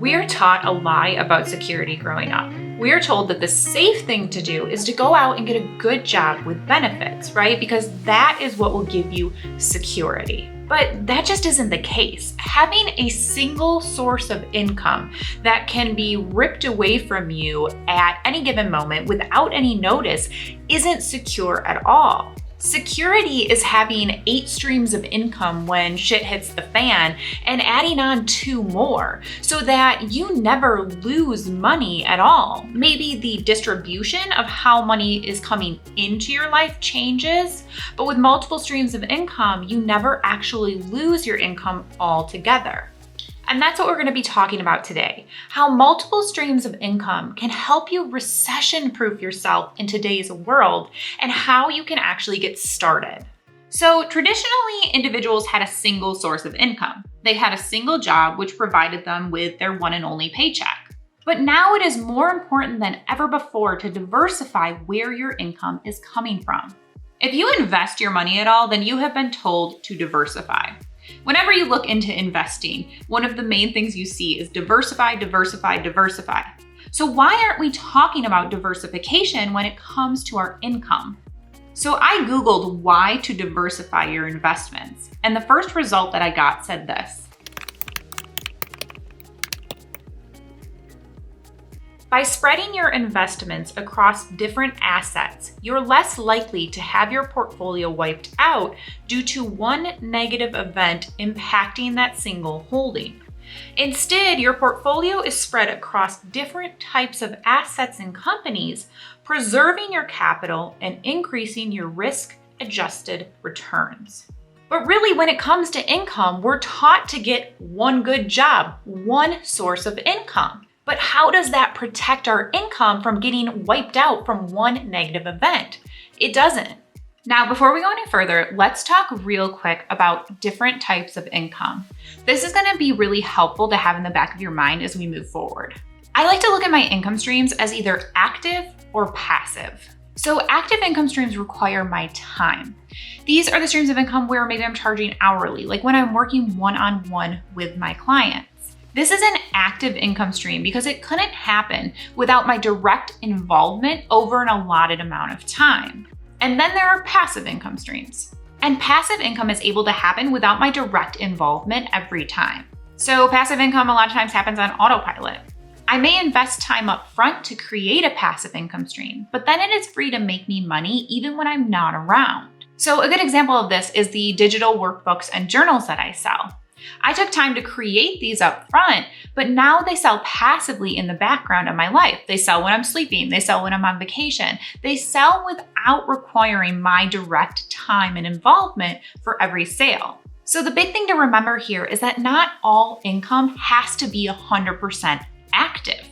We are taught a lie about security growing up. We are told that the safe thing to do is to go out and get a good job with benefits, right? Because that is what will give you security. But that just isn't the case. Having a single source of income that can be ripped away from you at any given moment without any notice isn't secure at all. Security is having 8 streams of income when shit hits the fan and adding on 2 more so that you never lose money at all. Maybe the distribution of how money is coming into your life changes, but with multiple streams of income, you never actually lose your income altogether. And that's what we're going to be talking about today, how multiple streams of income can help you recession-proof yourself in today's world and how you can actually get started. So traditionally, individuals had a single source of income. They had a single job which provided them with their one and only paycheck. But now it is more important than ever before to diversify where your income is coming from. If you invest your money at all, then you have been told to diversify. Whenever you look into investing, one of the main things you see is diversify, diversify, diversify. So why aren't we talking about diversification when it comes to our income? So I Googled why to diversify your investments, and the first result that I got said this. By spreading your investments across different assets, you're less likely to have your portfolio wiped out due to one negative event impacting that single holding. Instead, your portfolio is spread across different types of assets and companies, preserving your capital and increasing your risk-adjusted returns. But really, when it comes to income, we're taught to get one good job, one source of income. But how does that protect our income from getting wiped out from one negative event? It doesn't. Now, before we go any further, let's talk real quick about different types of income. This is going to be really helpful to have in the back of your mind as we move forward. I like to look at my income streams as either active or passive. So active income streams require my time. These are the streams of income where maybe I'm charging hourly, like when I'm working one-on-one with my client. This is an active income stream because it couldn't happen without my direct involvement over an allotted amount of time. And then there are passive income streams. And passive income is able to happen without my direct involvement every time. So passive income a lot of times happens on autopilot. I may invest time up front to create a passive income stream, but then it is free to make me money even when I'm not around. So a good example of this is the digital workbooks and journals that I sell. I took time to create these up front, but now they sell passively in the background of my life. They sell when I'm sleeping. They sell when I'm on vacation. They sell without requiring my direct time and involvement for every sale. So the big thing to remember here is that not all income has to be 100% active.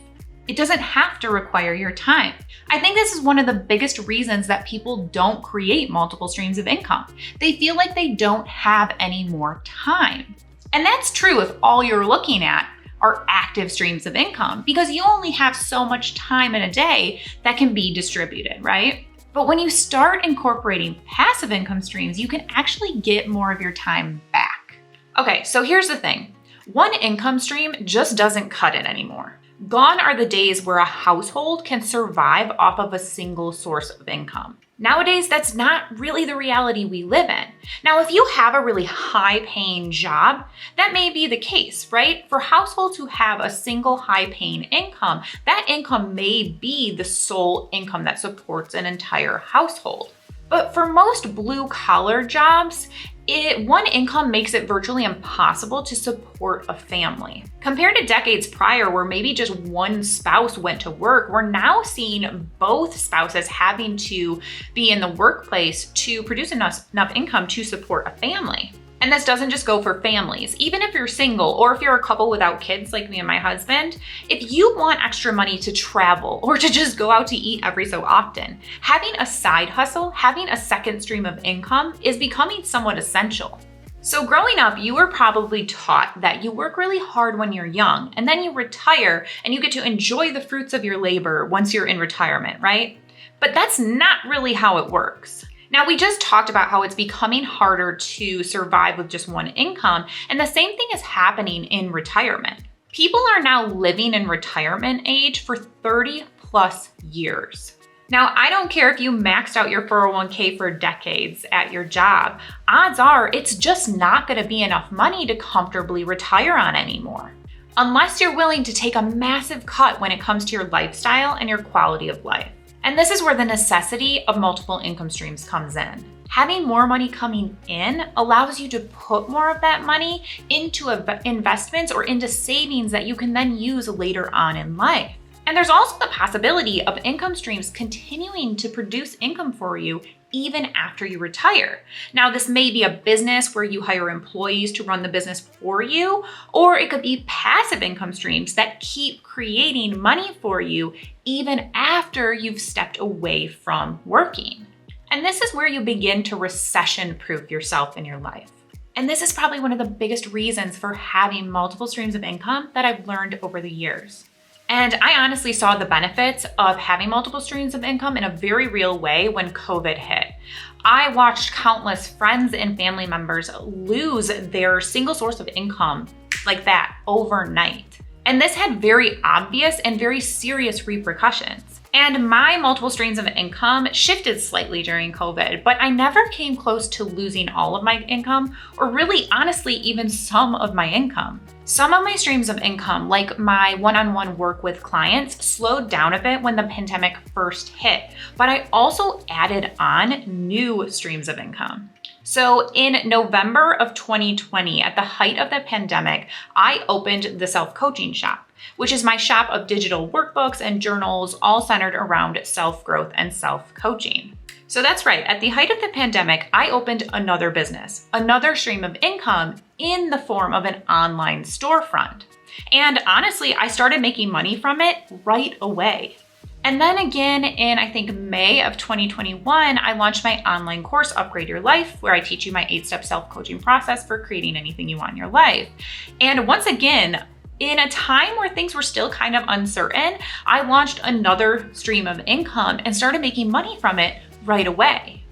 It doesn't have to require your time. I think this is one of the biggest reasons that people don't create multiple streams of income. They feel like they don't have any more time. And that's true if all you're looking at are active streams of income, because you only have so much time in a day that can be distributed, right? But when you start incorporating passive income streams, you can actually get more of your time back. Okay, so here's the thing. One income stream just doesn't cut it anymore. Gone are the days where a household can survive off of a single source of income. Nowadays, that's not really the reality we live in. Now, if you have a really high-paying job, that may be the case, right? For households who have a single high-paying income, that income may be the sole income that supports an entire household. But for most blue-collar jobs, one income makes it virtually impossible to support a family. Compared to decades prior where maybe just one spouse went to work, we're now seeing both spouses having to be in the workplace to produce enough income to support a family. And this doesn't just go for families. Even if you're single or if you're a couple without kids like me and my husband, if you want extra money to travel or to just go out to eat every so often, having a side hustle, having a second stream of income is becoming somewhat essential. So growing up, you were probably taught that you work really hard when you're young and then you retire and you get to enjoy the fruits of your labor once you're in retirement, right? But that's not really how it works. Now, we just talked about how it's becoming harder to survive with just one income, and the same thing is happening in retirement. People are now living in retirement age for 30 plus years. Now, I don't care if you maxed out your 401k for decades at your job. Odds are it's just not going to be enough money to comfortably retire on anymore, unless you're willing to take a massive cut when it comes to your lifestyle and your quality of life. And this is where the necessity of multiple income streams comes in. Having more money coming in allows you to put more of that money into investments or into savings that you can then use later on in life. And there's also the possibility of income streams continuing to produce income for you even after you retire. Now, this may be a business where you hire employees to run the business for you, or it could be passive income streams that keep creating money for you even after you've stepped away from working. And this is where you begin to recession-proof yourself in your life. And this is probably one of the biggest reasons for having multiple streams of income that I've learned over the years. And I honestly saw the benefits of having multiple streams of income in a very real way when COVID hit. I watched countless friends and family members lose their single source of income like that overnight. And this had very obvious and very serious repercussions. And my multiple streams of income shifted slightly during COVID, but I never came close to losing all of my income, or really honestly, even some of my income. Some of my streams of income, like my one-on-one work with clients, slowed down a bit when the pandemic first hit, but I also added on new streams of income. So in November of 2020, at the height of the pandemic, I opened the Self-Coaching Shop, which is my shop of digital workbooks and journals, all centered around self-growth and self-coaching. So that's right, at the height of the pandemic, I opened another business, another stream of income in the form of an online storefront. And honestly, I started making money from it right away. And then again in, I think, May of 2021, I launched my online course, Upgrade Your Life, where I teach you my 8-step self-coaching process for creating anything you want in your life. And once again, in a time where things were still kind of uncertain, I launched another stream of income and started making money from it right away.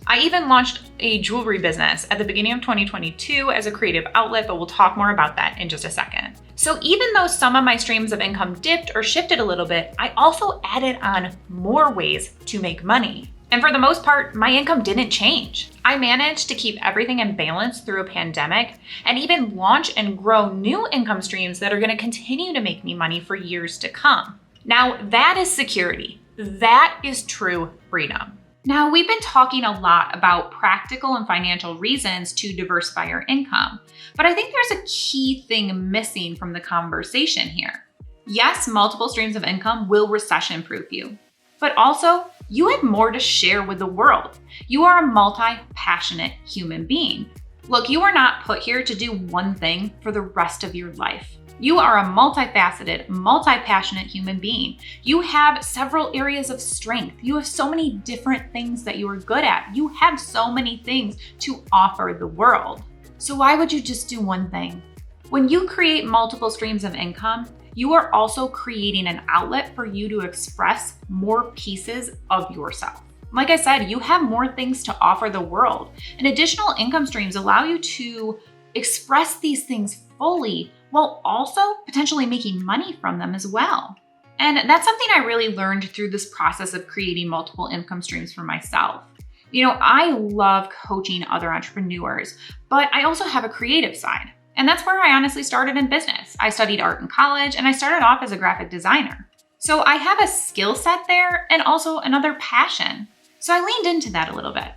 I even launched a jewelry business at the beginning of 2022 as a creative outlet, but we'll talk more about that in just a second. So even though some of my streams of income dipped or shifted a little bit, I also added on more ways to make money. And for the most part, my income didn't change. I managed to keep everything in balance through a pandemic and even launch and grow new income streams that are going to continue to make me money for years to come. Now, that is security. That is true freedom. Now, we've been talking a lot about practical and financial reasons to diversify your income, but I think there's a key thing missing from the conversation here. Yes, multiple streams of income will recession-proof you, but also you have more to share with the world. You are a multi-passionate human being. Look, you are not put here to do one thing for the rest of your life. You are a multifaceted, multi-passionate human being. You have several areas of strength. You have so many different things that you are good at. You have so many things to offer the world. So why would you just do one thing? When you create multiple streams of income, you are also creating an outlet for you to express more pieces of yourself. Like I said, you have more things to offer the world, and additional income streams allow you to express these things fully while also potentially making money from them as well. And that's something I really learned through this process of creating multiple income streams for myself. You know, I love coaching other entrepreneurs, but I also have a creative side. And that's where I honestly started in business. I studied art in college and I started off as a graphic designer. So I have a skill set there and also another passion. So I leaned into that a little bit.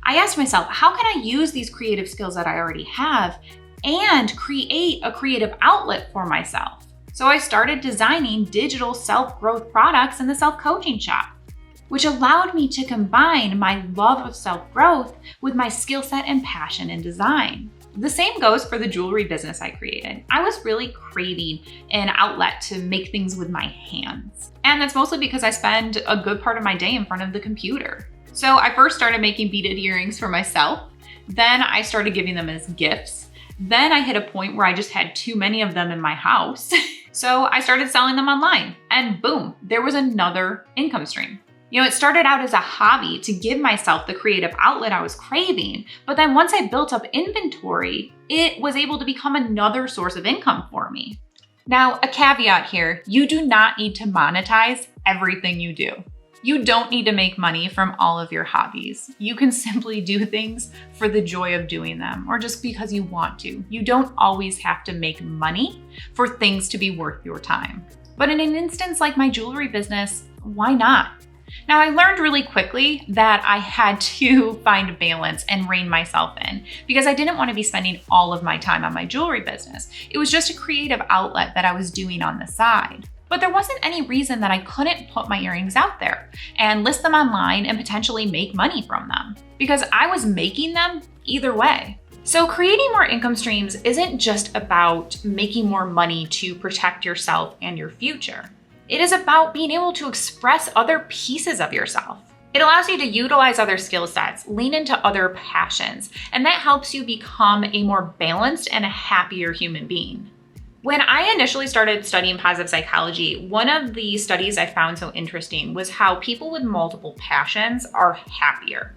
I asked myself, how can I use these creative skills that I already have and create a creative outlet for myself? So I started designing digital self-growth products in the self-coaching shop, which allowed me to combine my love of self-growth with my skill set and passion in design. The same goes for the jewelry business I created. I was really craving an outlet to make things with my hands. And that's mostly because I spend a good part of my day in front of the computer. So I first started making beaded earrings for myself. Then I started giving them as gifts. Then I hit a point where I just had too many of them in my house. So I started selling them online and boom, there was another income stream. You know, it started out as a hobby to give myself the creative outlet I was craving, but then once I built up inventory, it was able to become another source of income for me. Now, a caveat here, you do not need to monetize everything you do. You don't need to make money from all of your hobbies. You can simply do things for the joy of doing them or just because you want to. You don't always have to make money for things to be worth your time. But in an instance like my jewelry business, why not? Now, I learned really quickly that I had to find balance and rein myself in because I didn't want to be spending all of my time on my jewelry business. It was just a creative outlet that I was doing on the side. But there wasn't any reason that I couldn't put my earrings out there and list them online and potentially make money from them because I was making them either way. So creating more income streams isn't just about making more money to protect yourself and your future. It is about being able to express other pieces of yourself. It allows you to utilize other skill sets, lean into other passions, and that helps you become a more balanced and a happier human being. When I initially started studying positive psychology, one of the studies I found so interesting was how people with multiple passions are happier.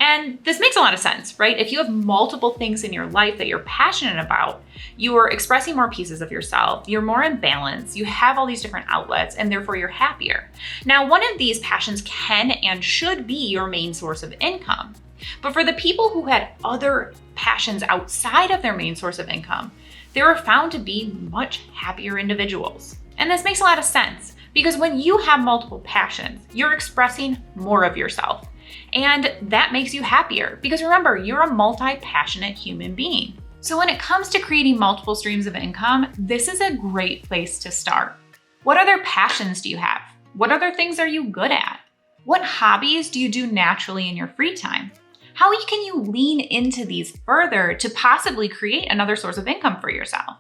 And this makes a lot of sense, right? If you have multiple things in your life that you're passionate about, you are expressing more pieces of yourself, you're more in balance, you have all these different outlets, and therefore you're happier. Now, one of these passions can and should be your main source of income. But for the people who had other passions outside of their main source of income, they were found to be much happier individuals. And this makes a lot of sense because when you have multiple passions, you're expressing more of yourself. And that makes you happier because remember, you're a multi-passionate human being. So when it comes to creating multiple streams of income, this is a great place to start. What other passions do you have? What other things are you good at? What hobbies do you do naturally in your free time? How can you lean into these further to possibly create another source of income for yourself?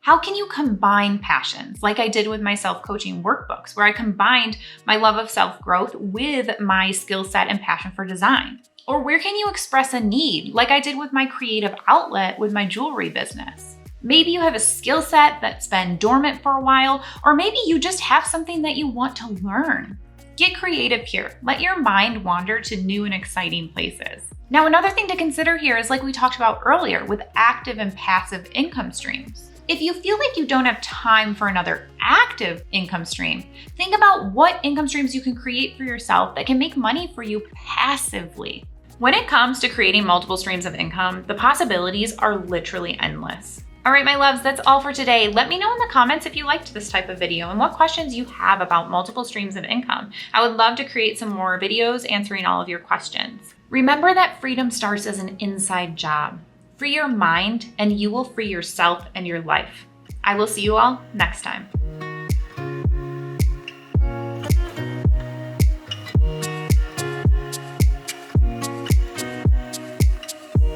How can you combine passions like I did with my self-coaching workbooks, where I combined my love of self-growth with my skill set and passion for design? Or where can you express a need like I did with my creative outlet with my jewelry business? Maybe you have a skill set that's been dormant for a while, or maybe you just have something that you want to learn. Get creative here. Let your mind wander to new and exciting places. Now, another thing to consider here is like we talked about earlier with active and passive income streams. If you feel like you don't have time for another active income stream, think about what income streams you can create for yourself that can make money for you passively. When it comes to creating multiple streams of income, the possibilities are literally endless. All right, my loves, that's all for today. Let me know in the comments if you liked this type of video and what questions you have about multiple streams of income. I would love to create some more videos answering all of your questions. Remember that freedom starts as an inside job. Free your mind and you will free yourself and your life. I will see you all next time.